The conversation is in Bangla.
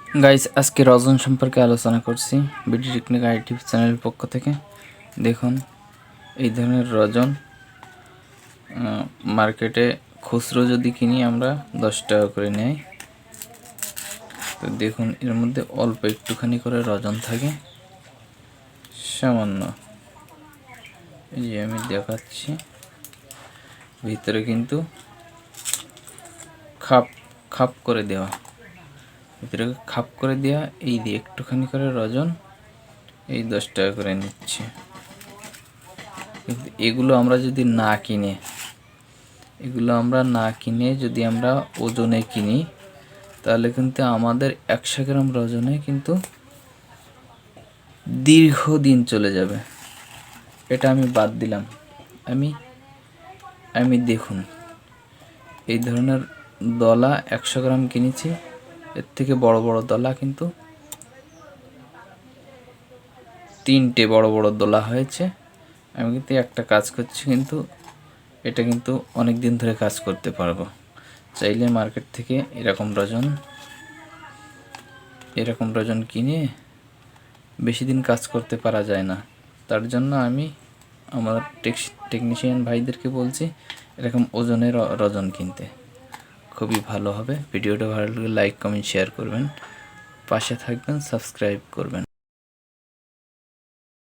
গাইস, আজকে রজন সম্পর্কে আলোচনা করছি বিডি টেকনিক আইটি চ্যানেলের পক্ষ থেকে। দেখুন, এই ধরনের রজন মার্কেটে খুচরো যদি কিনি আমরা 10 টাকা করে নেয়। তো দেখুন, এর মধ্যে অল্প একটুখানি করে রজন থাকে, সামান্য। এই যে আমি দেখাচ্ছি, ভিতরে কিন্তু খাপ খাপ করে দেওয়া, ভিতরে খাপ করে দেওয়া। এই দিয়ে একটুখানি করে রজন এই 10 টাকা করে নিচ্ছে। কিন্তু এগুলো আমরা যদি না কিনে যদি আমরা ওজনে কিনি, তাহলে কিন্তু আমাদের 100 গ্রাম রজনে কিন্তু দীর্ঘদিন চলে যাবে। এটা আমি বাদ দিলাম। আমি দেখুন, এই ধরনের দলা 100 গ্রাম কিনেছি, এর থেকে বড় বড় দলা কিন্তু 3টে বড় বড় দলা হয়েছে। আমি কিন্তু একটা কাজ করছি, কিন্তু এটা কিন্তু অনেক দিন ধরে কাজ করতে পারবো। চাইলে মার্কেট থেকে এরকম রজন কিনে বেশি দিন কাজ করতে পারা যায় না। তার জন্য আমি আমার টেকনিশিয়ান ভাইদেরকে বলছি এরকম ওজনের রজন কিনতে। খুবই ভালো হবে। ভিডিওটা ভালো লাগলে লাইক, কমেন্ট, শেয়ার করবেন, পাশে থাকবেন, সাবস্ক্রাইব করবেন।